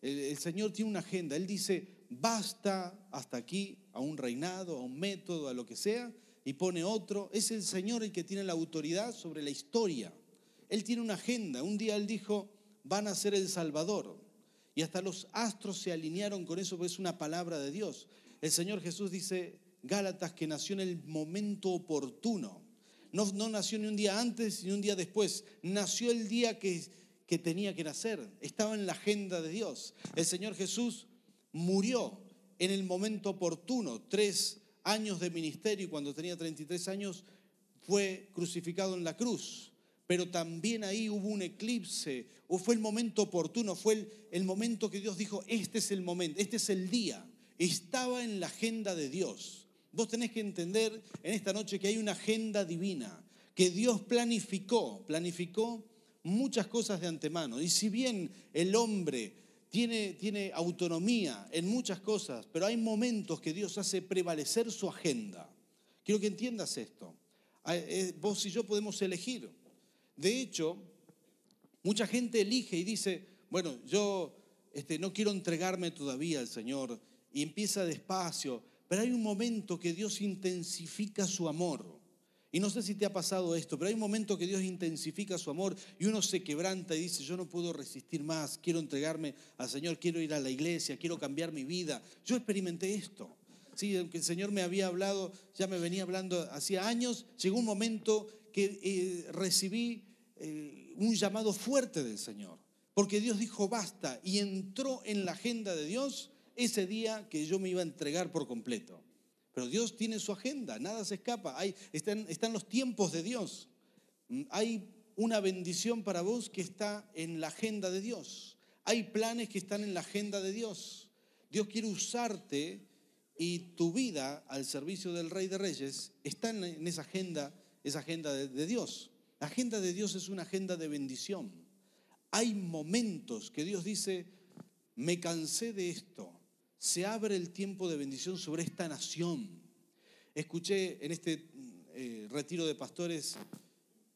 El Señor tiene una agenda. Él dice, basta hasta aquí, a un reinado, a un método, a lo que sea, y pone otro. Es el Señor el que tiene la autoridad sobre la historia. Él tiene una agenda. Un día Él dijo, van a ser el Salvador. Y hasta los astros se alinearon con eso, porque es una palabra de Dios. El Señor Jesús dice, Gálatas, que nació en el momento oportuno. No nació ni un día antes ni un día después. Nació el día que tenía que nacer. Estaba en la agenda de Dios. El Señor Jesús murió en el momento oportuno. 3 años de ministerio, y cuando tenía 33 años fue crucificado en la cruz. Pero también ahí hubo un eclipse, o fue el momento oportuno, fue el momento que Dios dijo, este es el momento, este es el día. Estaba en la agenda de Dios. Vos tenés que entender en esta noche que hay una agenda divina, que Dios planificó muchas cosas de antemano. Y si bien el hombre tiene autonomía en muchas cosas, pero hay momentos que Dios hace prevalecer su agenda. Quiero que entiendas esto. Vos y yo podemos elegir. De hecho, mucha gente elige y dice, bueno, yo no quiero entregarme todavía al Señor, y empieza despacio, pero hay un momento que Dios intensifica su amor. Y no sé si te ha pasado esto, pero hay un momento que Dios intensifica su amor y uno se quebranta y dice, yo no puedo resistir más, quiero entregarme al Señor, quiero ir a la iglesia, quiero cambiar mi vida. Yo experimenté esto. Sí, aunque el Señor me había hablado, ya me venía hablando hacía años, llegó un momento que recibí un llamado fuerte del Señor, porque Dios dijo basta, y entró en la agenda de Dios ese día que yo me iba a entregar por completo. Pero Dios tiene su agenda, nada se escapa. Están los tiempos de Dios. Hay una bendición para vos que está en la agenda de Dios. Hay planes que están en la agenda de Dios. Dios quiere usarte y tu vida al servicio del Rey de Reyes está en esa agenda de Dios. La agenda de Dios es una agenda de bendición. Hay momentos que Dios dice, me cansé de esto. Se abre el tiempo de bendición sobre esta nación. Escuché en este retiro de pastores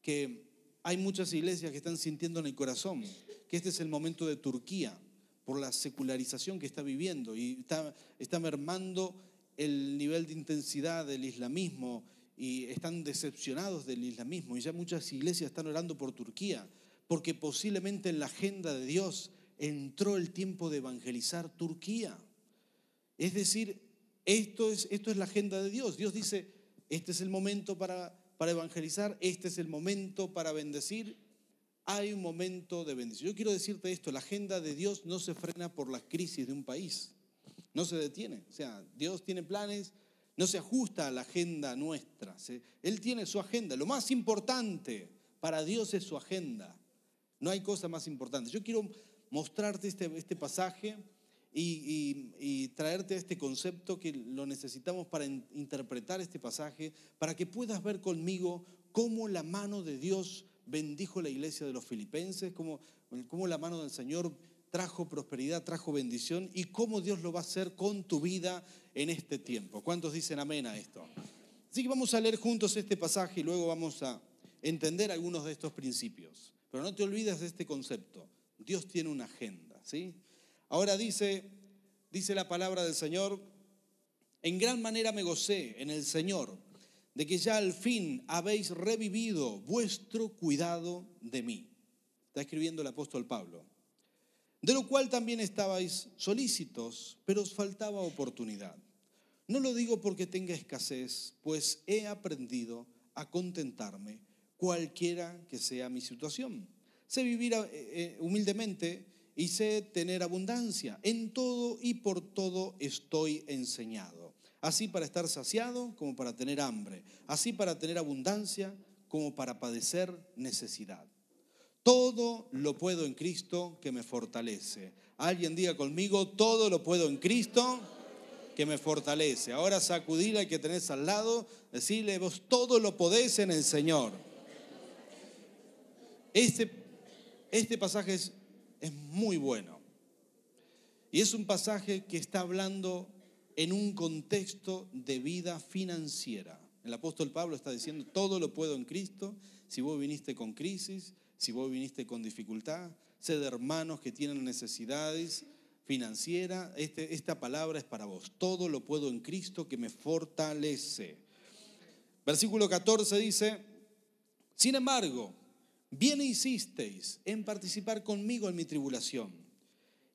que hay muchas iglesias que están sintiendo en el corazón que este es el momento de Turquía por la secularización que está viviendo y está mermando el nivel de intensidad del islamismo y están decepcionados del islamismo, y ya muchas iglesias están orando por Turquía porque posiblemente en la agenda de Dios entró el tiempo de evangelizar Turquía. Es decir, esto es la agenda de Dios. Dios dice, este es el momento para evangelizar, este es el momento para bendecir. Hay un momento de bendición. Yo quiero decirte esto, la agenda de Dios no se frena por las crisis de un país, no se detiene. O sea, Dios tiene planes, no se ajusta a la agenda nuestra. Él tiene su agenda. Lo más importante para Dios es su agenda. No hay cosa más importante. Yo quiero mostrarte este pasaje y traerte este concepto que lo necesitamos para interpretar este pasaje, para que puedas ver conmigo cómo la mano de Dios bendijo la iglesia de los filipenses, cómo la mano del Señor trajo prosperidad, trajo bendición, y cómo Dios lo va a hacer con tu vida en este tiempo. ¿Cuántos dicen amén a esto? Así que vamos a leer juntos este pasaje y luego vamos a entender algunos de estos principios. Pero no te olvides de este concepto. Dios tiene una agenda, ¿sí? Ahora dice la palabra del Señor, en gran manera me gocé en el Señor, de que ya al fin habéis revivido vuestro cuidado de mí. Está escribiendo el apóstol Pablo. De lo cual también estabais solícitos, pero os faltaba oportunidad. No lo digo porque tenga escasez, pues he aprendido a contentarme cualquiera que sea mi situación. Sé vivir humildemente y sé tener abundancia. En todo y por todo estoy enseñado. Así para estar saciado como para tener hambre. Así para tener abundancia como para padecer necesidad. Todo lo puedo en Cristo que me fortalece. Alguien diga conmigo, todo lo puedo en Cristo que me fortalece. Ahora sacudir al que tenés al lado, decirle, vos todo lo podés en el Señor. Este pasaje es muy bueno. Y es un pasaje que está hablando en un contexto de vida financiera. El apóstol Pablo está diciendo, todo lo puedo en Cristo. Si vos viniste con crisis, si vos viniste con dificultad, sé de hermanos que tienen necesidades, financiera, esta palabra es para vos. Todo lo puedo en Cristo que me fortalece. Versículo 14 dice, sin embargo, bien hicisteis en participar conmigo en mi tribulación.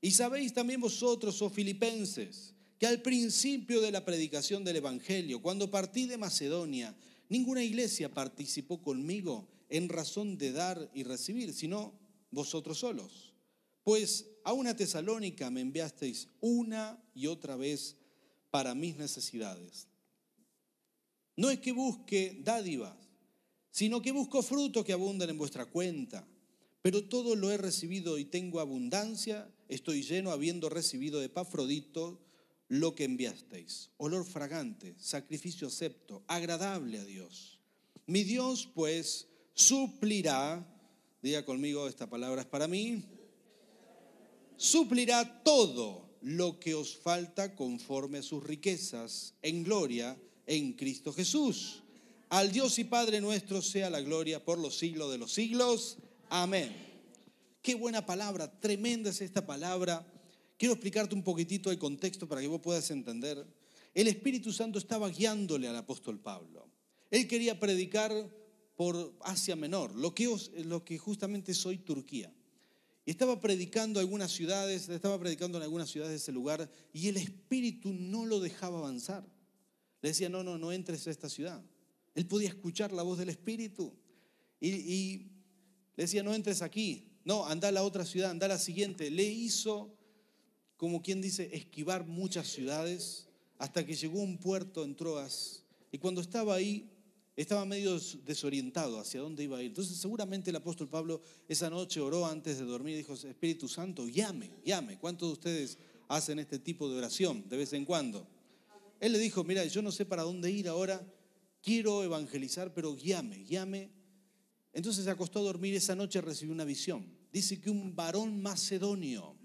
Y sabéis también vosotros, oh filipenses, que al principio de la predicación del Evangelio, cuando partí de Macedonia, ninguna iglesia participó conmigo en razón de dar y recibir, sino vosotros solos. Pues a una Tesalónica me enviasteis una y otra vez para mis necesidades. No es que busque dádivas, sino que busco frutos que abundan en vuestra cuenta. Pero todo lo he recibido y tengo abundancia, estoy lleno habiendo recibido de Epafrodito lo que enviasteis, olor fragante, sacrificio acepto, agradable a Dios. Mi Dios pues suplirá, diga conmigo, esta palabra es para mí, suplirá todo lo que os falta conforme a sus riquezas en gloria en Cristo Jesús. Al Dios y Padre nuestro sea la gloria por los siglos de los siglos. Amén. Qué buena palabra, tremenda es esta palabra. Quiero explicarte un poquitito el contexto para que vos puedas entender. El Espíritu Santo estaba guiándole al apóstol Pablo. Él quería predicar por Asia Menor, lo que justamente es hoy Turquía. Y estaba predicando en algunas ciudades de ese lugar y el Espíritu no lo dejaba avanzar. Le decía, no entres a esta ciudad. Él podía escuchar la voz del Espíritu y le decía, no entres aquí, no, anda a la otra ciudad, anda a la siguiente. Le hizo, como quien dice, esquivar muchas ciudades hasta que llegó a un puerto en Troas. Y cuando estaba ahí, estaba medio desorientado hacia dónde iba a ir. Entonces seguramente el apóstol Pablo esa noche oró antes de dormir y dijo, Espíritu Santo, guíame. ¿Cuántos de ustedes hacen este tipo de oración de vez en cuando? Él le dijo, mira, yo no sé para dónde ir ahora, quiero evangelizar, pero guíame. Entonces se acostó a dormir, esa noche recibió una visión. Dice que un varón macedonio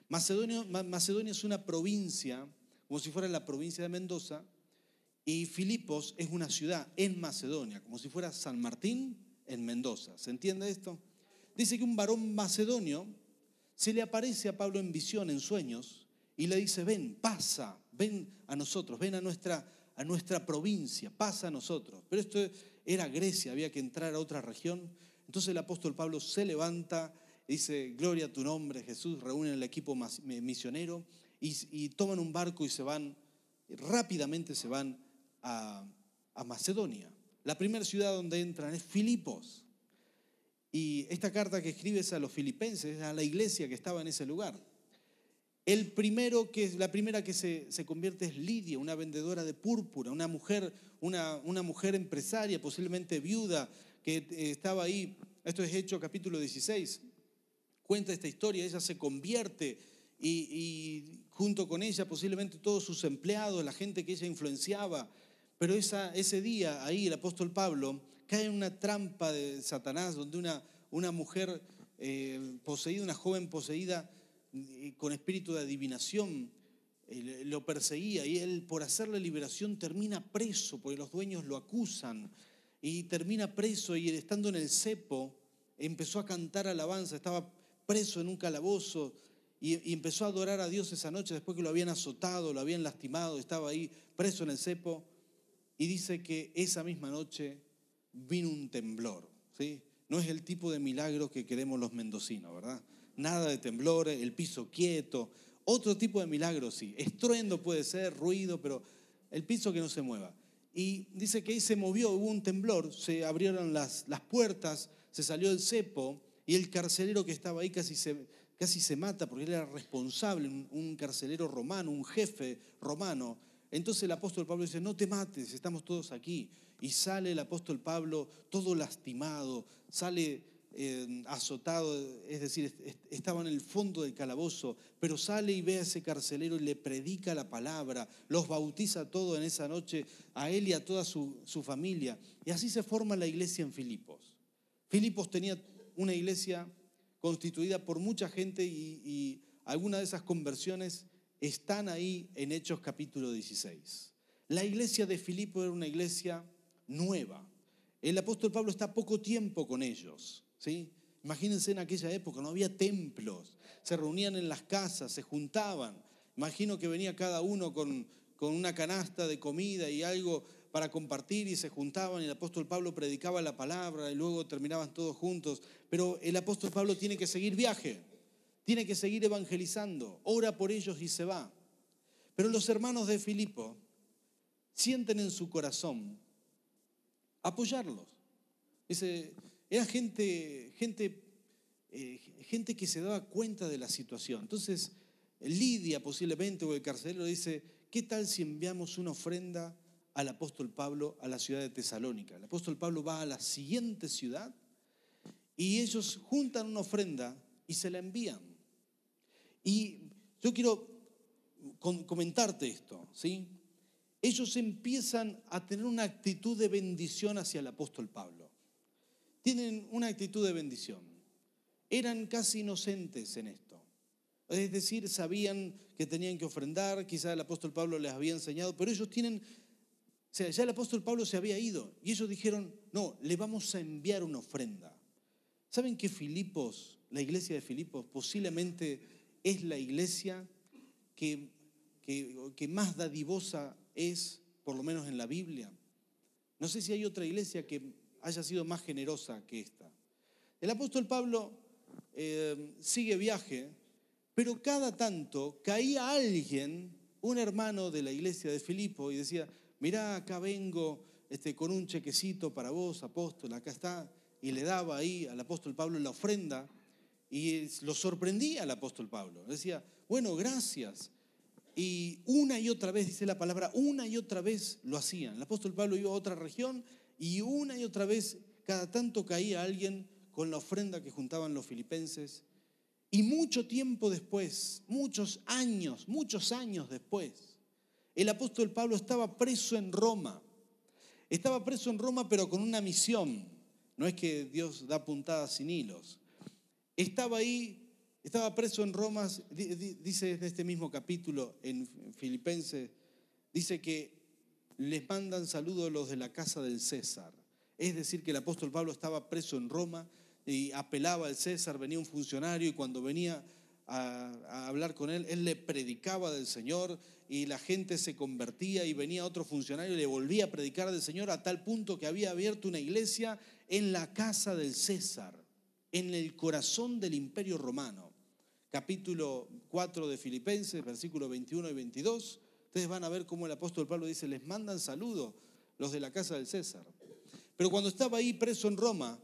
es una provincia, como si fuera la provincia de Mendoza, y Filipos es una ciudad en Macedonia, como si fuera San Martín en Mendoza. ¿Se entiende esto? Dice que un varón macedonio se le aparece a Pablo en visión, en sueños, y le dice, ven a nosotros, ven a nuestra provincia, pasa a nosotros. Pero esto era Grecia, había que entrar a otra región. Entonces el apóstol Pablo se levanta, dice, gloria a tu nombre, Jesús, reúnen el equipo misionero y toman un barco y rápidamente se van a Macedonia. La primera ciudad donde entran es Filipos. Y esta carta que escribe es a los filipenses, a la iglesia que estaba en ese lugar. La primera que se convierte es Lidia, una vendedora de púrpura, una mujer empresaria, posiblemente viuda, que estaba ahí. Esto es Hechos capítulo 16. Cuenta esta historia, ella se convierte y junto con ella posiblemente todos sus empleados, la gente que ella influenciaba. Pero ese día ahí el apóstol Pablo cae en una trampa de Satanás donde una mujer poseída, una joven poseída con espíritu de adivinación, lo perseguía y él por hacerle liberación termina preso porque los dueños lo acusan y termina preso y estando en el cepo empezó a cantar alabanza, estaba preso en un calabozo y empezó a adorar a Dios esa noche después que lo habían azotado, lo habían lastimado, estaba ahí preso en el cepo. Y dice que esa misma noche vino un temblor, ¿sí? No es el tipo de milagro que queremos los mendocinos, ¿verdad? Nada de temblores, el piso quieto. Otro tipo de milagro sí, estruendo puede ser, ruido, pero el piso que no se mueva. Y dice que ahí se movió, hubo un temblor, se abrieron las puertas, se salió el cepo y el carcelero que estaba ahí casi se mata porque él era responsable, un carcelero romano, un jefe romano. Entonces el apóstol Pablo dice, no te mates, estamos todos aquí. Y sale el apóstol Pablo todo lastimado, sale azotado, es decir, estaba en el fondo del calabozo, pero sale y ve a ese carcelero y le predica la palabra, los bautiza todo en esa noche, a él y a toda su familia. Y así se forma la iglesia en Filipos. Filipos tenía una iglesia constituida por mucha gente y algunas de esas conversiones están ahí en Hechos capítulo 16. La iglesia de Filipos era una iglesia nueva. El apóstol Pablo está poco tiempo con ellos, ¿sí? Imagínense en aquella época, no había templos, se reunían en las casas, se juntaban. Imagino que venía cada uno con una canasta de comida y algo para compartir y se juntaban y el apóstol Pablo predicaba la palabra y luego terminaban todos juntos. Pero el apóstol Pablo tiene que seguir viaje, tiene que seguir evangelizando, ora por ellos y se va. Pero los hermanos de Filipo sienten en su corazón apoyarlos. Era gente que se daba cuenta de la situación. Entonces, Lidia posiblemente o el carcelero dice, ¿qué tal si enviamos una ofrenda al apóstol Pablo a la ciudad de Tesalónica? El apóstol Pablo va a la siguiente ciudad y ellos juntan una ofrenda y se la envían. Y yo quiero comentarte esto, ¿sí? Ellos empiezan a tener una actitud de bendición hacia el apóstol Pablo. Tienen una actitud de bendición. Eran casi inocentes en esto. Es decir, sabían que tenían que ofrendar, quizás el apóstol Pablo les había enseñado, pero ellos tienen, o sea, ya el apóstol Pablo se había ido y ellos dijeron, no, le vamos a enviar una ofrenda. ¿Saben que Filipos, la iglesia de Filipos, posiblemente es la iglesia que más dadivosa es, por lo menos en la Biblia? No sé si hay otra iglesia que haya sido más generosa que esta. El apóstol Pablo sigue viaje, pero cada tanto caía alguien, un hermano de la iglesia de Filipo, y decía, mirá, acá vengo con un chequecito para vos, apóstol, acá está, y le daba ahí al apóstol Pablo la ofrenda, y lo sorprendía al apóstol Pablo. Decía, bueno, gracias. Y una y otra vez, dice la palabra, una y otra vez lo hacían. El apóstol Pablo iba a otra región y una y otra vez, cada tanto caía alguien con la ofrenda que juntaban los filipenses. Y mucho tiempo después, muchos años después, el apóstol Pablo estaba preso en Roma. Estaba preso en Roma, pero con una misión. No es que Dios da puntadas sin hilos. Estaba ahí. Estaba preso en Roma, dice en este mismo capítulo en Filipenses, dice que les mandan saludos los de la casa del César. Es decir, que el apóstol Pablo estaba preso en Roma y apelaba al César, venía un funcionario y cuando venía a hablar con él le predicaba del Señor y la gente se convertía y venía otro funcionario y le volvía a predicar del Señor a tal punto que había abierto una iglesia en la casa del César, en el corazón del imperio romano. Capítulo 4 de Filipenses, versículos 21 y 22. Ustedes van a ver cómo el apóstol Pablo dice, les mandan saludos los de la casa del César. Pero cuando estaba ahí preso en Roma,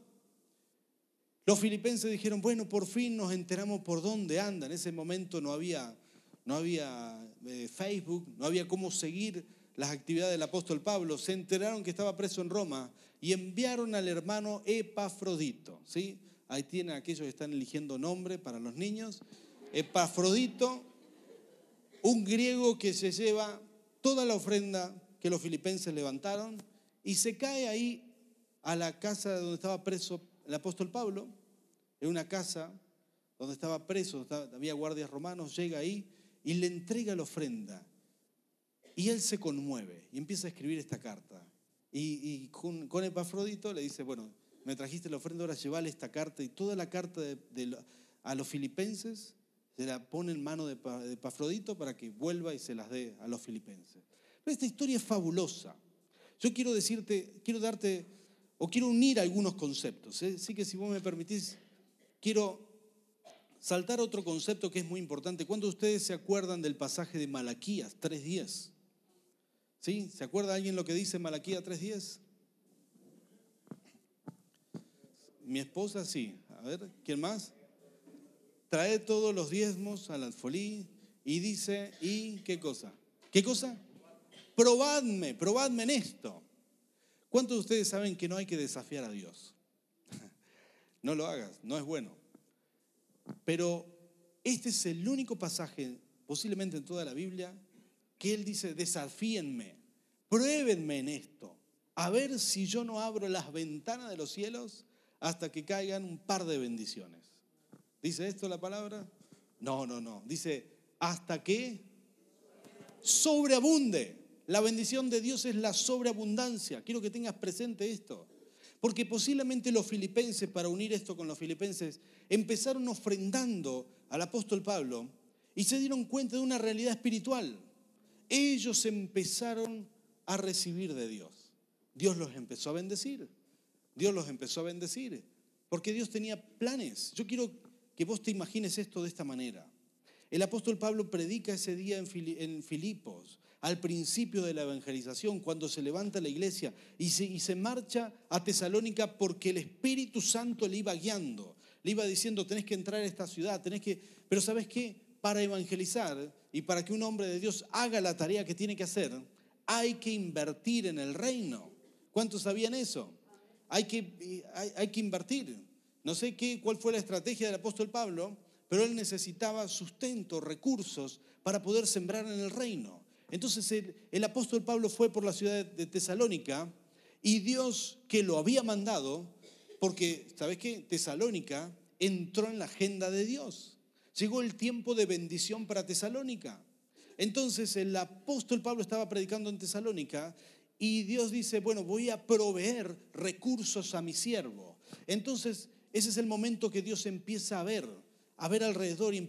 los filipenses dijeron, bueno, por fin nos enteramos por dónde anda. En ese momento no había Facebook, no había cómo seguir las actividades del apóstol Pablo. Se enteraron que estaba preso en Roma y enviaron al hermano Epafrodito, ¿sí? Ahí tienen aquellos que están eligiendo nombre para los niños. Epafrodito, un griego que se lleva toda la ofrenda que los filipenses levantaron y se cae ahí a la casa donde estaba preso el apóstol Pablo, en una casa donde estaba preso, había guardias romanos, llega ahí y le entrega la ofrenda. Y él se conmueve y empieza a escribir esta carta. Y con Epafrodito le dice, bueno, me trajiste la ofrenda, ahora llevale esta carta. Y toda la carta a los filipenses se la pone en mano de Epafrodito para que vuelva y se las dé a los filipenses. Pero esta historia es fabulosa. Yo quiero quiero unir algunos conceptos. Así que si vos me permitís, quiero saltar otro concepto que es muy importante. ¿Cuándo ustedes se acuerdan del pasaje de Malaquías 3:10? ¿Sí? ¿Se acuerda alguien lo que dice Malaquías 3:10? Mi esposa sí. A ver, ¿quién más? Trae todos los diezmos al alfolí y dice, ¿y qué cosa? ¿Qué cosa? Probadme en esto. ¿Cuántos de ustedes saben que no hay que desafiar a Dios? No lo hagas, no es bueno. Pero este es el único pasaje, posiblemente en toda la Biblia, que él dice, desafíenme, pruébenme en esto, a ver si yo no abro las ventanas de los cielos hasta que caigan un par de bendiciones. ¿Dice esto la palabra? No. Dice, hasta que sobreabunde. La bendición de Dios es la sobreabundancia. Quiero que tengas presente esto. Porque posiblemente los filipenses, para unir esto con los filipenses, empezaron ofrendando al apóstol Pablo y se dieron cuenta de una realidad espiritual. Ellos empezaron a recibir de Dios. Dios los empezó a bendecir. Dios los empezó a bendecir. Porque Dios tenía planes. Yo quiero que vos te imagines esto de esta manera. El apóstol Pablo predica ese día en Filipos, al principio de la evangelización, cuando se levanta la iglesia y se marcha a Tesalónica porque el Espíritu Santo le iba guiando. Le iba diciendo, tenés que entrar a esta ciudad, Pero ¿sabes qué? Para evangelizar y para que un hombre de Dios haga la tarea que tiene que hacer, hay que invertir en el reino. ¿Cuántos sabían eso? Hay que invertir. No sé cuál fue la estrategia del apóstol Pablo, pero él necesitaba sustento, recursos para poder sembrar en el reino. Entonces el apóstol Pablo fue por la ciudad de Tesalónica y Dios que lo había mandado, porque, ¿sabes qué? Tesalónica entró en la agenda de Dios. Llegó el tiempo de bendición para Tesalónica. Entonces el apóstol Pablo estaba predicando en Tesalónica y Dios dice, bueno, voy a proveer recursos a mi siervo. Entonces ese es el momento que Dios empieza a ver alrededor y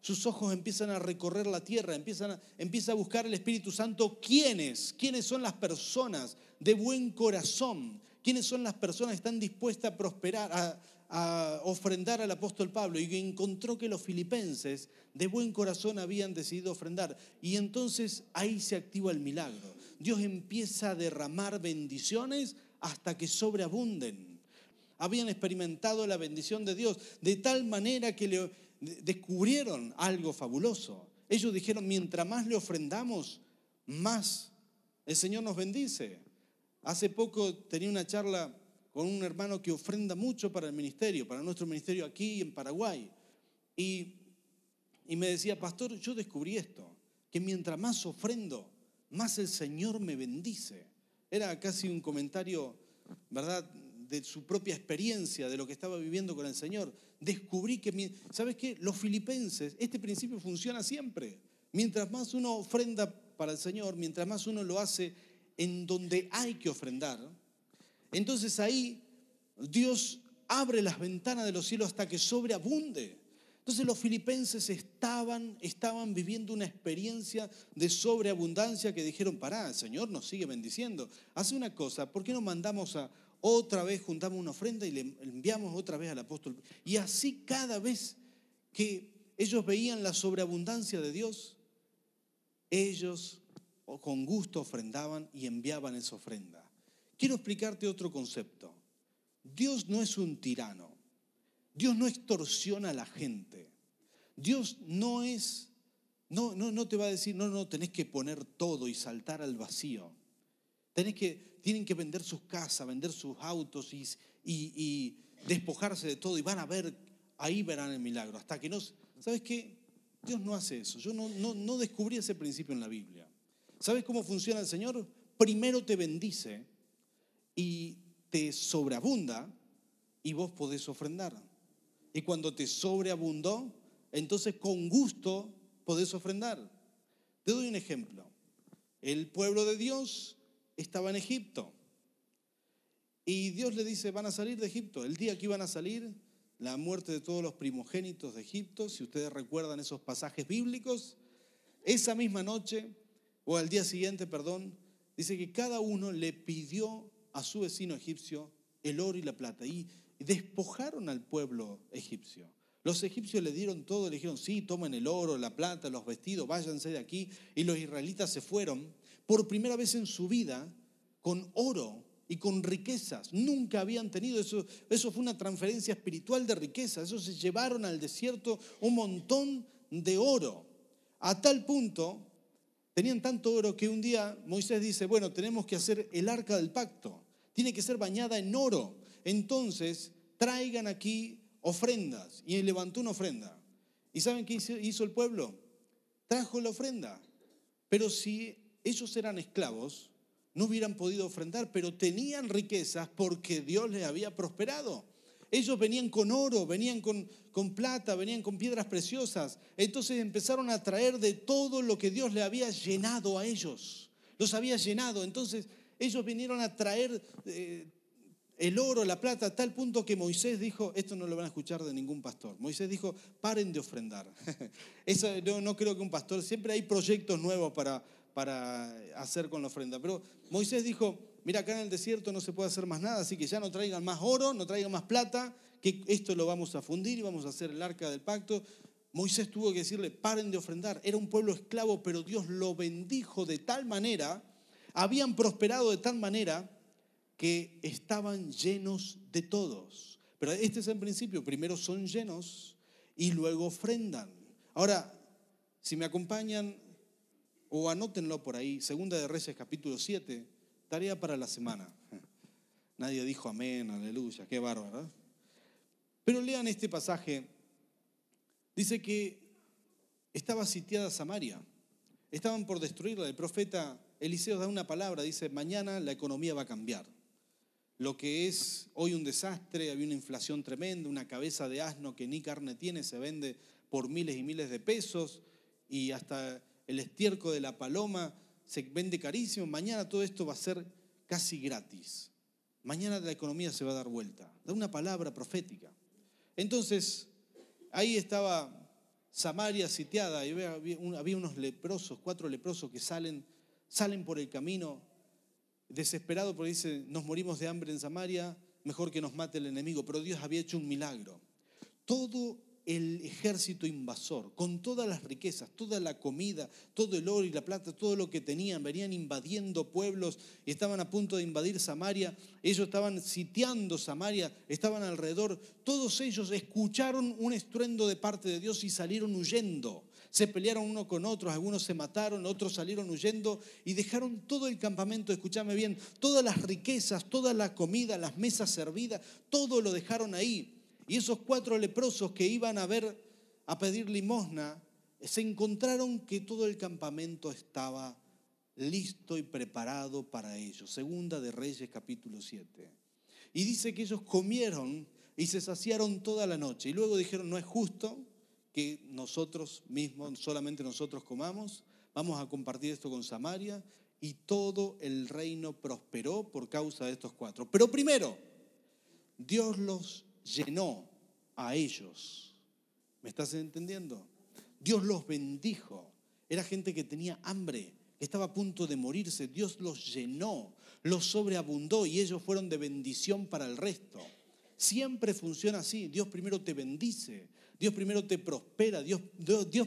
sus ojos empiezan a recorrer la tierra, empieza a buscar el Espíritu Santo. ¿Quiénes son las personas de buen corazón? ¿Quiénes son las personas que están dispuestas a prosperar, a ofrendar al apóstol Pablo? Y encontró que los filipenses de buen corazón habían decidido ofrendar. Y entonces ahí se activa el milagro. Dios empieza a derramar bendiciones hasta que sobreabunden. Habían experimentado la bendición de Dios de tal manera que descubrieron algo fabuloso. Ellos dijeron, mientras más le ofrendamos, más el Señor nos bendice. Hace poco tenía una charla con un hermano que ofrenda mucho para el ministerio, para nuestro ministerio aquí en Paraguay. Y me decía, pastor, yo descubrí esto, que mientras más ofrendo, más el Señor me bendice. Era casi un comentario, ¿verdad?, de su propia experiencia, de lo que estaba viviendo con el Señor. Descubrí que, ¿sabes qué? Los filipenses, este principio funciona siempre. Mientras más uno ofrenda para el Señor, mientras más uno lo hace en donde hay que ofrendar, entonces ahí Dios abre las ventanas de los cielos hasta que sobreabunde. Entonces los filipenses estaban viviendo una experiencia de sobreabundancia que dijeron, pará, el Señor nos sigue bendiciendo. Hace una cosa, ¿por qué no mandamos otra vez juntamos una ofrenda y le enviamos otra vez al apóstol? Y así cada vez que ellos veían la sobreabundancia de Dios, ellos con gusto ofrendaban y enviaban esa ofrenda. Quiero explicarte otro concepto. Dios no es un tirano. Dios no extorsiona a la gente. Dios no te va a decir, no, tenés que poner todo y saltar al vacío. Tienen que vender sus casas, vender sus autos y despojarse de todo y ahí verán el milagro. Hasta que no, ¿sabes qué? Dios no hace eso. Yo no descubrí ese principio en la Biblia. ¿Sabes cómo funciona el Señor? Primero te bendice y te sobreabunda y vos podés ofrendar. Y cuando te sobreabundó, entonces con gusto podés ofrendar. Te doy un ejemplo. El pueblo de Dios estaba en Egipto. Y Dios le dice, van a salir de Egipto. El día que iban a salir, la muerte de todos los primogénitos de Egipto, si ustedes recuerdan esos pasajes bíblicos, esa misma noche, o al día siguiente, dice que cada uno le pidió a su vecino egipcio el oro y la plata. Y despojaron al pueblo egipcio. Los egipcios le dieron todo, le dijeron, sí, tomen el oro, la plata, los vestidos, váyanse de aquí. Y los israelitas se fueron por primera vez en su vida con oro y con riquezas. Nunca habían tenido eso. Eso fue una transferencia espiritual de riquezas. Eso se llevaron al desierto un montón de oro. A tal punto, tenían tanto oro que un día Moisés dice, bueno, tenemos que hacer el arca del pacto. Tiene que ser bañada en oro. Entonces, traigan aquí ofrendas. Y levantó una ofrenda. ¿Y saben qué hizo el pueblo? Trajo la ofrenda. Pero si ellos eran esclavos, no hubieran podido ofrendar, pero tenían riquezas porque Dios les había prosperado. Ellos venían con oro, venían con plata, venían con piedras preciosas. Entonces empezaron a traer de todo lo que Dios le había llenado a ellos. Los había llenado. Entonces ellos vinieron a traer el oro, la plata, a tal punto que Moisés dijo, esto no lo van a escuchar de ningún pastor, Moisés dijo, paren de ofrendar. Eso, no creo que un pastor, siempre hay proyectos nuevos para hacer con la ofrenda, pero Moisés dijo, mira, acá en el desierto no se puede hacer más nada, así que ya no traigan más oro, no traigan más plata, que esto lo vamos a fundir y vamos a hacer el arca del pacto. Moisés tuvo que decirle, paren de ofrendar. Era un pueblo esclavo, pero Dios lo bendijo de tal manera, habían prosperado de tal manera que estaban llenos de todos. Pero este es el principio, primero son llenos y luego ofrendan. Ahora, si me acompañan o anótenlo por ahí, Segunda de Reyes capítulo 7, tarea para la semana. Nadie dijo amén, aleluya, qué bárbaro, ¿eh? Pero lean este pasaje, dice que estaba sitiada Samaria, estaban por destruirla, el profeta Eliseo da una palabra, dice, mañana la economía va a cambiar. Lo que es hoy un desastre, había una inflación tremenda, una cabeza de asno que ni carne tiene, se vende por miles y miles de pesos y hasta el estiércol de la paloma se vende carísimo. Mañana todo esto va a ser casi gratis. Mañana la economía se va a dar vuelta. Da una palabra profética. Entonces, ahí estaba Samaria sitiada y había unos leprosos, 4 leprosos que salen por el camino desesperados porque dicen, nos morimos de hambre en Samaria, mejor que nos mate el enemigo. Pero Dios había hecho un milagro. Todo el ejército invasor, con todas las riquezas, toda la comida, todo el oro y la plata, todo lo que tenían, venían invadiendo pueblos y estaban a punto de invadir Samaria. Ellos estaban sitiando Samaria, estaban alrededor. Todos ellos escucharon un estruendo de parte de Dios y salieron huyendo. Se pelearon uno con otros, algunos se mataron, otros salieron huyendo y dejaron todo el campamento, escúchame bien, todas las riquezas, toda la comida, las mesas servidas, todo lo dejaron ahí. Y esos 4 leprosos que iban a pedir limosna, se encontraron que todo el campamento estaba listo y preparado para ellos. Segunda de Reyes capítulo 7. Y dice que ellos comieron y se saciaron toda la noche. Y luego dijeron, no es justo que nosotros mismos, solamente nosotros comamos, vamos a compartir esto con Samaria. Y todo el reino prosperó por causa de estos 4. Pero primero, Dios los llenó a ellos. ¿Me estás entendiendo? Dios los bendijo. Era gente que tenía hambre, que estaba a punto de morirse. Dios los llenó, los sobreabundó y ellos fueron de bendición para el resto. Siempre funciona así. Dios primero te bendice, Dios primero te prospera, Dios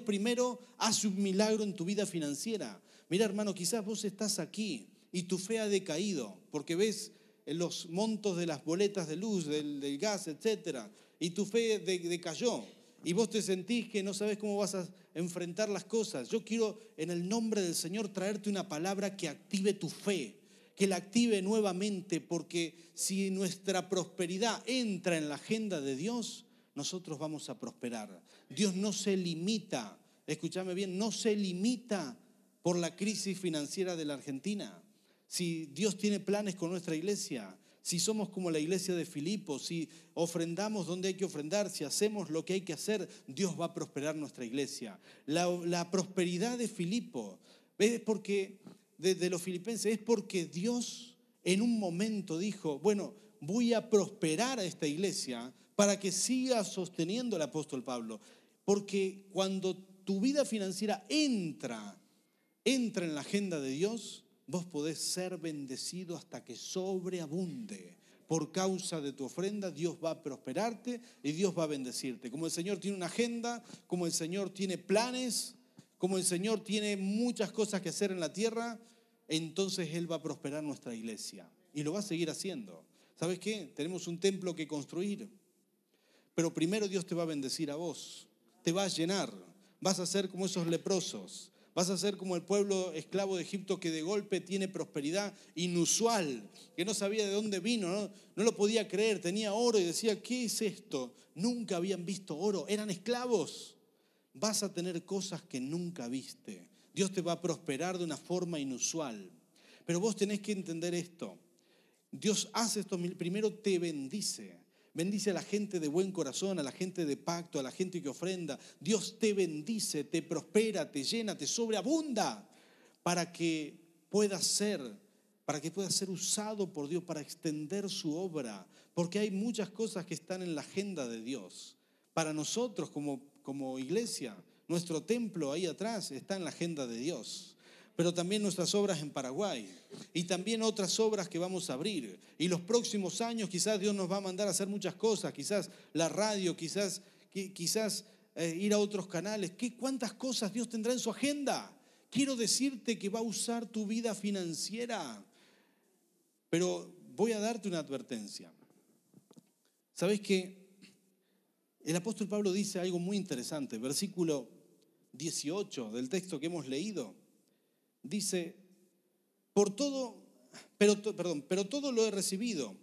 primero hace un milagro en tu vida financiera. Mira, hermano, quizás vos estás aquí y tu fe ha decaído porque ves los montos de las boletas de luz, del gas, etcétera, y tu fe decayó, y vos te sentís que no sabes cómo vas a enfrentar las cosas. Yo quiero, en el nombre del Señor, traerte una palabra que active tu fe, que la active nuevamente, porque si nuestra prosperidad entra en la agenda de Dios, nosotros vamos a prosperar. Dios no se limita, escúchame bien, no se limita por la crisis financiera de la Argentina. Si Dios tiene planes con nuestra iglesia, si somos como la iglesia de Filipos, si ofrendamos donde hay que ofrendar, si hacemos lo que hay que hacer, Dios va a prosperar nuestra iglesia. La prosperidad de Filipo, es porque, de los filipenses, es porque Dios en un momento dijo, bueno, voy a prosperar a esta iglesia para que siga sosteniendo el apóstol Pablo. Porque cuando tu vida financiera entra en la agenda de Dios, vos podés ser bendecido hasta que sobreabunde. Por causa de tu ofrenda, Dios va a prosperarte y Dios va a bendecirte. Como el Señor tiene una agenda, como el Señor tiene planes, como el Señor tiene muchas cosas que hacer en la tierra, entonces Él va a prosperar nuestra iglesia. Y lo va a seguir haciendo. ¿Sabes qué? Tenemos un templo que construir. Pero primero Dios te va a bendecir a vos. Te va a llenar. Vas a ser como esos leprosos. Vas a ser como el pueblo esclavo de Egipto que de golpe tiene prosperidad inusual, que no sabía de dónde vino, no lo podía creer, tenía oro y decía, ¿qué es esto? Nunca habían visto oro, eran esclavos. Vas a tener cosas que nunca viste. Dios te va a prosperar de una forma inusual. Pero vos tenés que entender esto. Dios hace esto, primero te bendice. Bendice a la gente de buen corazón, a la gente de pacto, a la gente que ofrenda. Dios te bendice, te prospera, te llena, te sobreabunda para que puedas ser, para que pueda ser usado por Dios para extender su obra, porque hay muchas cosas que están en la agenda de Dios. Para nosotros como iglesia, nuestro templo ahí atrás está en la agenda de Dios, pero también nuestras obras en Paraguay y también otras obras que vamos a abrir. Y los próximos años quizás Dios nos va a mandar a hacer muchas cosas, quizás la radio, quizás ir a otros canales. ¿Cuántas cosas Dios tendrá en su agenda? Quiero decirte que va a usar tu vida financiera, pero voy a darte una advertencia. ¿Sabes qué? El apóstol Pablo dice algo muy interesante, versículo 18 del texto que hemos leído. Dice, pero todo lo he recibido.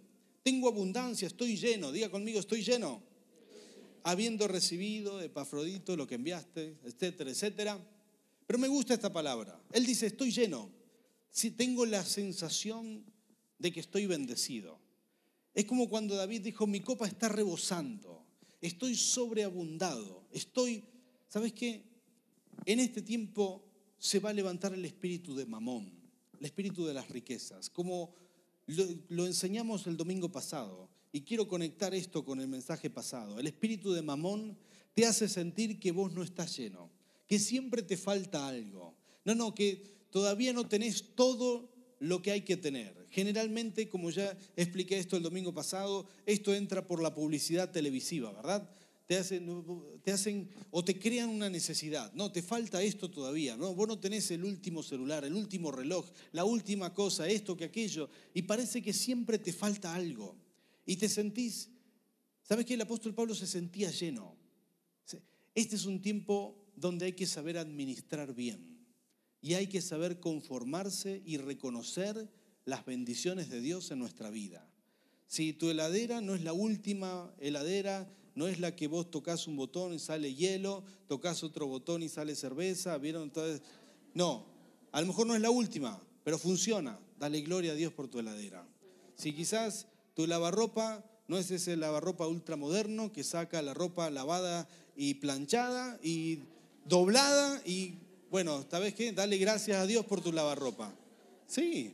Tengo abundancia, estoy lleno. Diga conmigo, estoy lleno. Habiendo recibido de Epafrodito lo que enviaste, etcétera, etcétera. Pero me gusta esta palabra. Él dice, estoy lleno. Si tengo la sensación de que estoy bendecido. Es como cuando David dijo, mi copa está rebosando. Estoy sobreabundado. ¿Sabes qué? En este tiempo se va a levantar el espíritu de Mamón, el espíritu de las riquezas, como lo enseñamos el domingo pasado. Y quiero conectar esto con el mensaje pasado. El espíritu de Mamón te hace sentir que vos no estás lleno, que siempre te falta algo. No, que todavía no tenés todo lo que hay que tener. Generalmente, como ya expliqué esto el domingo pasado, esto entra por la publicidad televisiva, ¿verdad? Te hacen o te crean una necesidad. No, te falta esto todavía, ¿no? Vos no tenés el último celular, el último reloj, la última cosa, esto que aquello, y parece que siempre te falta algo. Y te sentís, ¿sabes qué? El apóstol Pablo se sentía lleno. Este es un tiempo donde hay que saber administrar bien y hay que saber conformarse y reconocer las bendiciones de Dios en nuestra vida. Si tu heladera no es la última heladera, no es la que vos tocas un botón y sale hielo, tocas otro botón y sale cerveza, ¿vieron? Entonces, no, a lo mejor no es la última, pero funciona. Dale gloria a Dios por tu heladera. Si quizás tu lavarropa no es ese lavarropa ultramoderno que saca la ropa lavada y planchada y doblada y, bueno, ¿sabes qué? Dale gracias a Dios por tu lavarropa. Sí.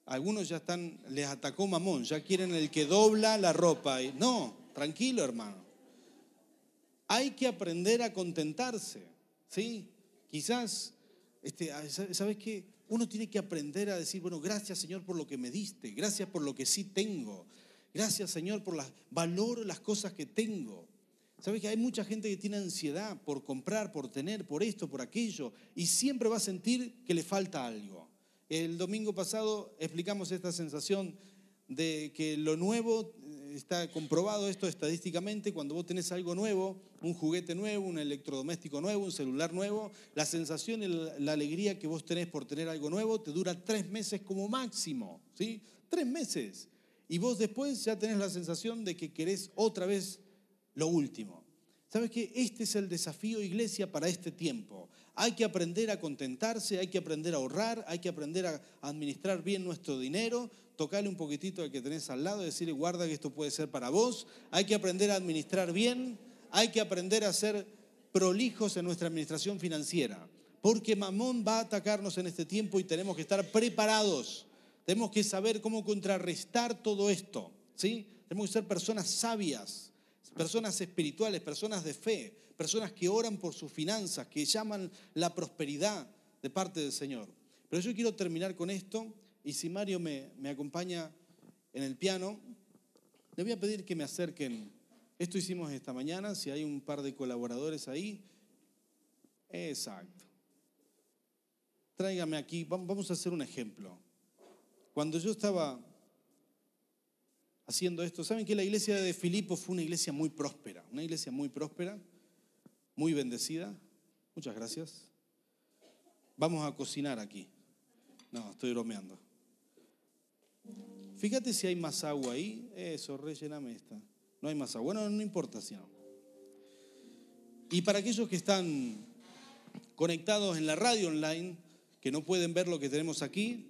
Algunos ya les atacó Mamón, ya quieren el que dobla la ropa. No, tranquilo, hermano. Hay que aprender a contentarse, ¿sí? Quizás, ¿sabes qué? Uno tiene que aprender a decir, bueno, gracias Señor por lo que me diste, gracias por lo que sí tengo, gracias Señor por valoro las cosas que tengo. ¿Sabes que hay mucha gente que tiene ansiedad por comprar, por tener, por esto, por aquello, y siempre va a sentir que le falta algo? El domingo pasado explicamos esta sensación de que lo nuevo, está comprobado esto estadísticamente, cuando vos tenés algo nuevo, un juguete nuevo, un electrodoméstico nuevo, un celular nuevo, la sensación y la alegría que vos tenés por tener algo nuevo te dura 3 meses como máximo, ¿sí? 3 meses. Y vos después ya tenés la sensación de que querés otra vez lo último. ¿Sabes qué? Este es el desafío, iglesia, para este tiempo. Hay que aprender a contentarse, hay que aprender a ahorrar, hay que aprender a administrar bien nuestro dinero, tocarle un poquitito al que tenés al lado y decirle, guarda que esto puede ser para vos. Hay que aprender a administrar bien, hay que aprender a ser prolijos en nuestra administración financiera, porque Mamón va a atacarnos en este tiempo y tenemos que estar preparados. Tenemos que saber cómo contrarrestar todo esto, ¿sí? Tenemos que ser personas sabias, personas espirituales, personas de fe, personas que oran por sus finanzas, que llaman la prosperidad de parte del Señor. Pero yo quiero terminar con esto, y si Mario me acompaña en el piano, le voy a pedir que me acerquen. Esto hicimos esta mañana, si hay un par de colaboradores ahí. Exacto. Tráigame aquí, vamos a hacer un ejemplo. Cuando yo estaba haciendo esto, ¿saben que la iglesia de Filipo fue una iglesia muy próspera? Una iglesia muy próspera, muy bendecida. Muchas gracias. Vamos a cocinar aquí. No, estoy bromeando. Fíjate si hay más agua ahí. Eso, rellename esta. No hay más agua. Bueno, no importa si no. Y para aquellos que están conectados en la radio online, que no pueden ver lo que tenemos aquí,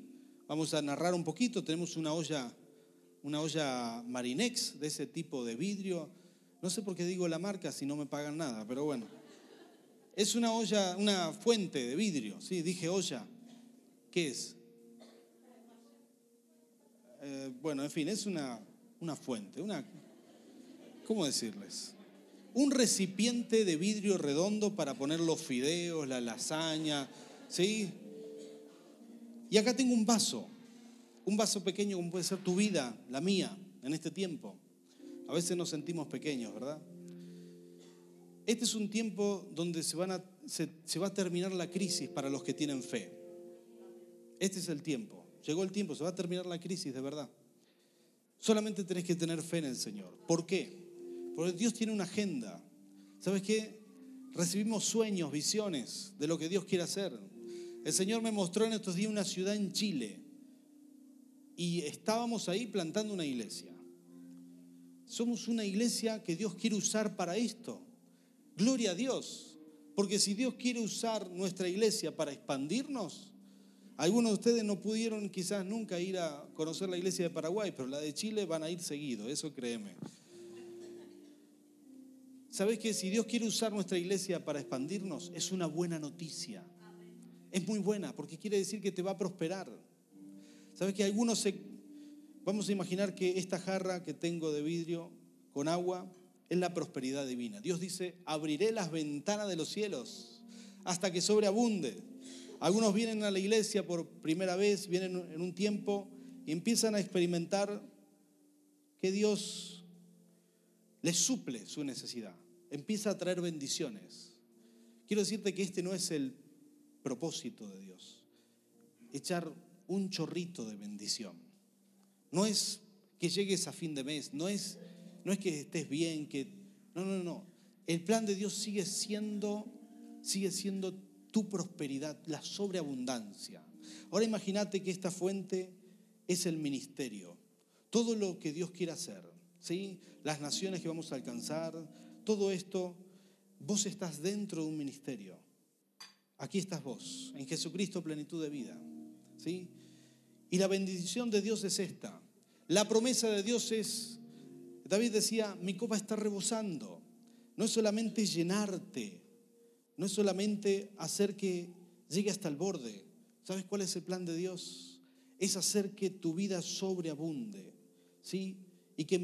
vamos a narrar un poquito. Tenemos una olla Marinex de ese tipo de vidrio. No sé por qué digo la marca si no me pagan nada, pero bueno. Es una olla, una fuente de vidrio. Sí, dije olla. ¿Qué es? bueno, en fin, es una fuente, ¿cómo decirles? Un recipiente de vidrio redondo para poner los fideos, la lasaña, ¿sí? Y acá tengo un vaso pequeño como puede ser tu vida, la mía, en este tiempo. A veces nos sentimos pequeños, ¿verdad? Este es un tiempo donde se va a terminar la crisis para los que tienen fe. Este es el tiempo. Llegó el tiempo, se va a terminar la crisis de verdad. Solamente tenés que tener fe en el Señor. ¿Por qué? Porque Dios tiene una agenda. ¿Sabes qué? Recibimos sueños, visiones de lo que Dios quiere hacer. El Señor me mostró en estos días una ciudad en Chile y estábamos ahí plantando una iglesia. Somos una iglesia que Dios quiere usar para esto. Gloria a Dios, porque si Dios quiere usar nuestra iglesia para expandirnos, algunos de ustedes no pudieron quizás nunca ir a conocer la iglesia de Paraguay, pero la de Chile van a ir seguido, eso créeme. ¿Sabes que si Dios quiere usar nuestra iglesia para expandirnos, es una buena noticia? Es muy buena, porque quiere decir que te va a prosperar. ¿Sabes que vamos a imaginar que esta jarra que tengo de vidrio con agua es la prosperidad divina? Dios dice, abriré las ventanas de los cielos hasta que sobreabunde. Algunos vienen a la iglesia por primera vez, vienen en un tiempo y empiezan a experimentar que Dios les suple su necesidad. Empieza a traer bendiciones. Quiero decirte que este no es el propósito de Dios. Echar un chorrito de bendición. No es que llegues a fin de mes, no es que estés bien, no. El plan de Dios sigue siendo tu prosperidad, la sobreabundancia. Ahora imagínate que esta fuente es el ministerio. Todo lo que Dios quiere hacer, ¿sí? Las naciones que vamos a alcanzar, todo esto, vos estás dentro de un ministerio. Aquí estás vos, en Jesucristo plenitud de vida, ¿sí? Y la bendición de Dios es esta. La promesa de Dios es, David decía, mi copa está rebosando. No es solamente llenarte, no es solamente hacer que llegue hasta el borde. ¿Sabes cuál es el plan de Dios? Es hacer que tu vida sobreabunde, ¿sí? Y que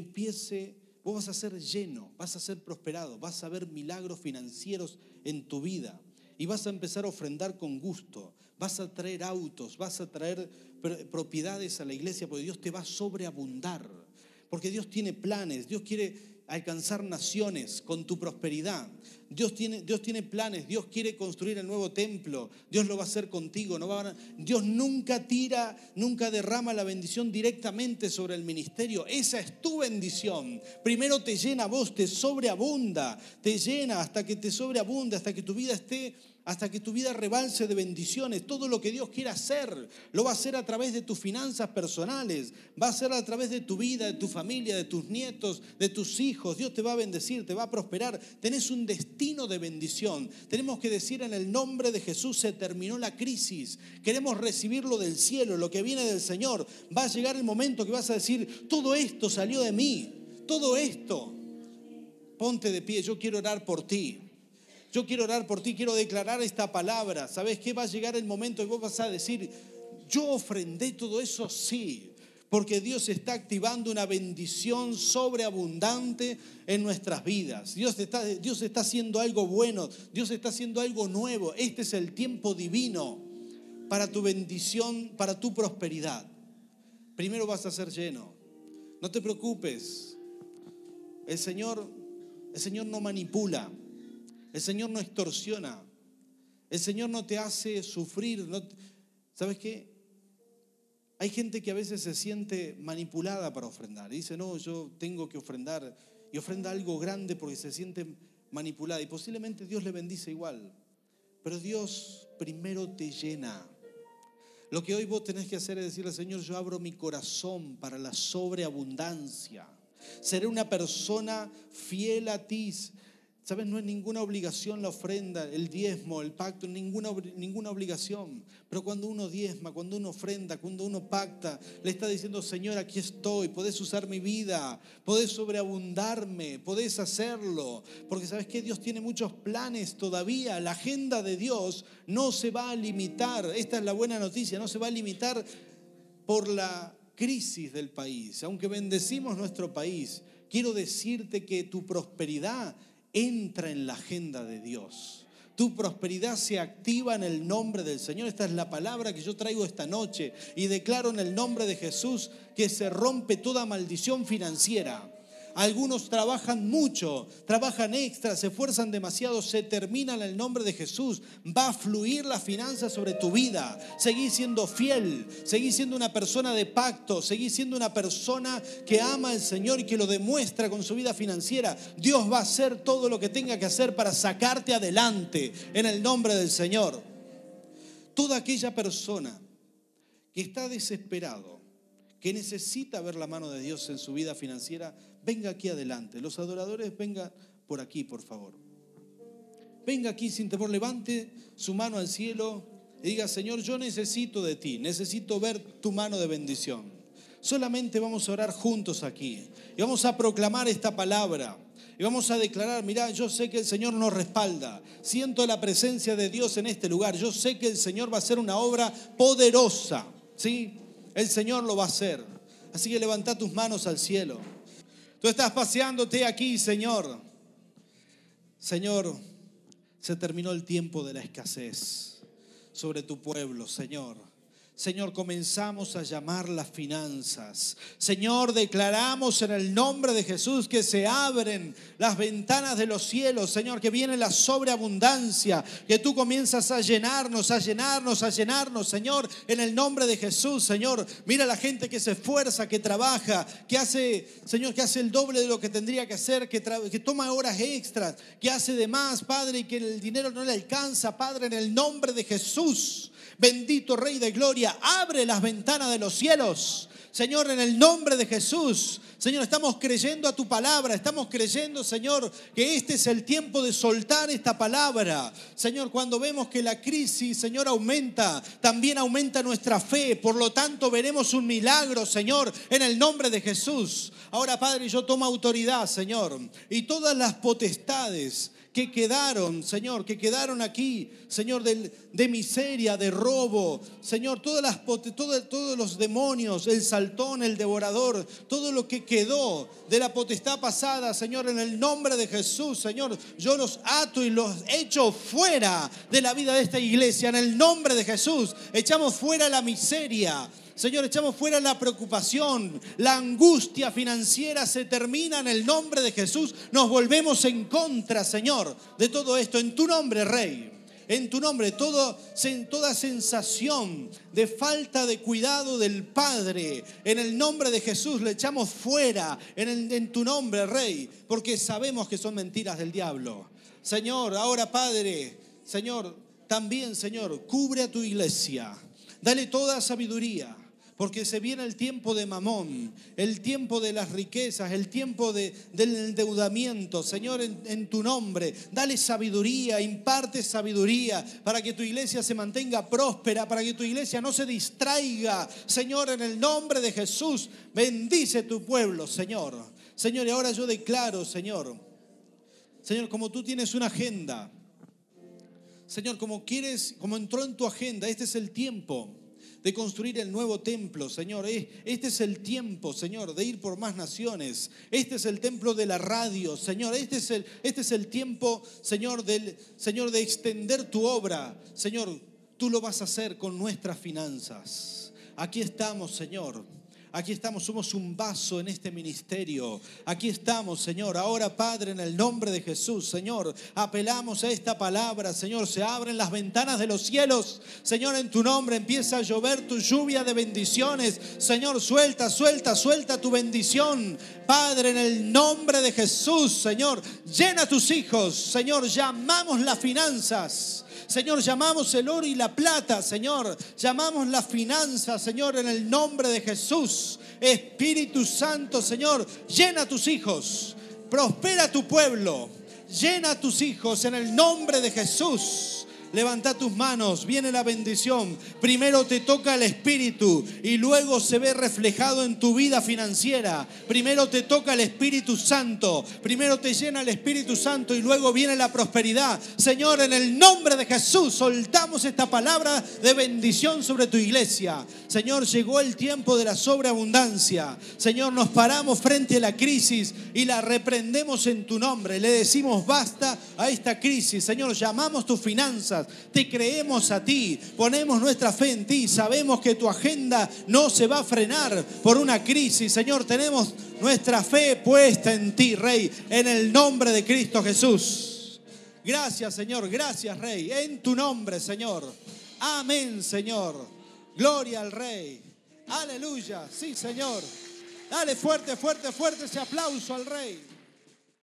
vos vas a ser lleno, vas a ser prosperado, vas a ver milagros financieros en tu vida. Y vas a empezar a ofrendar con gusto, vas a traer autos, vas a traer propiedades a la iglesia, porque Dios te va a sobreabundar, porque Dios tiene planes, Dios quiere alcanzar naciones con tu prosperidad. Dios tiene planes, Dios quiere construir el nuevo templo, Dios lo va a hacer contigo. Dios nunca derrama la bendición directamente sobre el ministerio. Esa es tu bendición. Primero te llena a vos, te sobreabunda, te llena hasta que te sobreabunde, hasta que tu vida rebalse de bendiciones. Todo lo que Dios quiere hacer, lo va a hacer a través de tus finanzas personales, va a ser a través de tu vida, de tu familia, de tus nietos, de tus hijos. Dios te va a bendecir, te va a prosperar. Tenés un destino de bendición. Tenemos que decir en el nombre de Jesús, se terminó la crisis. Queremos recibirlo del cielo, lo que viene del Señor. Va a llegar el momento que vas a decir, todo esto salió de mí, todo esto. Ponte de pie, yo quiero orar por ti. Yo quiero orar por ti, quiero declarar esta palabra. ¿Sabes qué? Va a llegar el momento y vos vas a decir, yo ofrendé todo eso, sí, porque Dios está activando una bendición sobreabundante en nuestras vidas. Dios está haciendo algo bueno, Dios está haciendo algo nuevo. Este es el tiempo divino para tu bendición, para tu prosperidad. Primero vas a ser lleno. No te preocupes. El Señor no manipula. El Señor no extorsiona. El Señor no te hace sufrir. ¿Sabes qué? Hay gente que a veces se siente manipulada para ofrendar. Y dice, no, yo tengo que ofrendar. Y ofrenda algo grande porque se siente manipulada. Y posiblemente Dios le bendice igual. Pero Dios primero te llena. Lo que hoy vos tenés que hacer es decirle, Señor, yo abro mi corazón para la sobreabundancia. Seré una persona fiel a ti. ¿Sabes? No es ninguna obligación la ofrenda, el diezmo, el pacto, ninguna obligación. Pero cuando uno diezma, cuando uno ofrenda, cuando uno pacta, le está diciendo, Señor, aquí estoy, podés usar mi vida, podés sobreabundarme, podés hacerlo. Porque ¿sabes qué? Dios tiene muchos planes todavía. La agenda de Dios no se va a limitar. Esta es la buena noticia, no se va a limitar por la crisis del país, aunque bendecimos nuestro país, quiero decirte que tu prosperidad entra en la agenda de Dios. Tu prosperidad se activa en el nombre del Señor. Esta es la palabra que yo traigo esta noche y declaro en el nombre de Jesús que se rompe toda maldición financiera. Algunos trabajan mucho, trabajan extra, se esfuerzan demasiado, se termina en el nombre de Jesús. Va a fluir la finanza sobre tu vida. Seguí siendo fiel, seguí siendo una persona de pacto, seguí siendo una persona que ama al Señor y que lo demuestra con su vida financiera. Dios va a hacer todo lo que tenga que hacer para sacarte adelante en el nombre del Señor. Toda aquella persona que está desesperado, que necesita ver la mano de Dios en su vida financiera, venga aquí adelante. Los adoradores, vengan por aquí, por favor. Venga aquí sin temor, levante su mano al cielo y diga: Señor, yo necesito de ti, necesito ver tu mano de bendición. Solamente vamos a orar juntos aquí y vamos a proclamar esta palabra y vamos a declarar: mirá, yo sé que el Señor nos respalda, siento la presencia de Dios en este lugar, yo sé que el Señor va a hacer una obra poderosa, ¿sí? El Señor lo va a hacer. Así que levanta tus manos al cielo. Tú estás paseándote aquí, Señor. Señor, se terminó el tiempo de la escasez sobre tu pueblo, Señor. Señor, comenzamos a llamar las finanzas. Señor, declaramos en el nombre de Jesús que se abren las ventanas de los cielos. Señor, que viene la sobreabundancia, que tú comienzas a llenarnos, a llenarnos, a llenarnos. Señor, en el nombre de Jesús, Señor, mira la gente que se esfuerza, que trabaja, que hace, Señor, que hace el doble de lo que tendría que hacer, que toma horas extras, que hace de más, Padre, y que el dinero no le alcanza, Padre, en el nombre de Jesús. Bendito Rey de Gloria, abre las ventanas de los cielos. Señor, en el nombre de Jesús, Señor, estamos creyendo a tu palabra, estamos creyendo, Señor, que este es el tiempo de soltar esta palabra. Señor, cuando vemos que la crisis, Señor, aumenta, también aumenta nuestra fe. Por lo tanto, veremos un milagro, Señor, en el nombre de Jesús. Ahora, Padre, yo tomo autoridad, Señor, y todas las potestades que quedaron, Señor, que quedaron aquí, Señor, de miseria, de robo, Señor, todos los demonios, el saltón, el devorador, todo lo que quedó de la potestad pasada, Señor, en el nombre de Jesús, Señor, yo los ato y los echo fuera de la vida de esta iglesia, en el nombre de Jesús. Echamos fuera la miseria, Señor, echamos fuera la preocupación, la angustia financiera se termina en el nombre de Jesús. Nos volvemos en contra, Señor, de todo esto. En tu nombre, Rey, en tu nombre, toda sensación de falta de cuidado del Padre, en el nombre de Jesús le echamos fuera, en tu nombre, Rey, porque sabemos que son mentiras del diablo. Señor, ahora, Padre, Señor, también, Señor, cubre a tu iglesia, dale toda sabiduría. Porque se viene el tiempo de Mamón, el tiempo de las riquezas, el tiempo del endeudamiento. Señor, en tu nombre, dale sabiduría, imparte sabiduría para que tu iglesia se mantenga próspera, para que tu iglesia no se distraiga. Señor, en el nombre de Jesús, bendice tu pueblo, Señor. Señor, y ahora yo declaro, Señor, como tú tienes una agenda, Señor, como entró en tu agenda, este es el tiempo de construir el nuevo templo, Señor. Este es el tiempo, Señor, de ir por más naciones. Este es el templo de la radio, Señor. Este es el tiempo, Señor, de extender tu obra. Señor, tú lo vas a hacer con nuestras finanzas. Aquí estamos, Señor. Aquí estamos, somos un vaso en este ministerio. Aquí estamos, Señor. Ahora, Padre, en el nombre de Jesús, Señor, apelamos a esta palabra, Señor. Se abren las ventanas de los cielos. Señor, en tu nombre empieza a llover tu lluvia de bendiciones. Señor, suelta tu bendición. Padre, en el nombre de Jesús, Señor, llena a tus hijos. Señor, llamamos las finanzas. Señor, llamamos el oro y la plata, Señor. Llamamos las finanzas, Señor, en el nombre de Jesús. Espíritu Santo, Señor, llena a tus hijos. Prospera tu pueblo. Llena a tus hijos en el nombre de Jesús. Levanta tus manos, viene la bendición. Primero te toca el Espíritu y luego se ve reflejado en tu vida financiera. Primero te toca el Espíritu Santo, primero te llena el Espíritu Santo y luego viene la prosperidad. Señor, en el nombre de Jesús, soltamos esta palabra de bendición sobre tu iglesia. Señor, llegó el tiempo de la sobreabundancia. Señor, nos paramos frente a la crisis y la reprendemos en tu nombre. Le decimos basta a esta crisis. Señor, llamamos tus finanzas, te creemos a ti, ponemos nuestra fe en ti. Sabemos que tu agenda no se va a frenar por una crisis. Señor, tenemos nuestra fe puesta en ti, Rey, en el nombre de Cristo Jesús. Gracias, Señor, gracias, Rey, en tu nombre, Señor. Amén, Señor. Gloria al Rey. Aleluya, sí, Señor. Dale fuerte, fuerte, fuerte ese aplauso al Rey.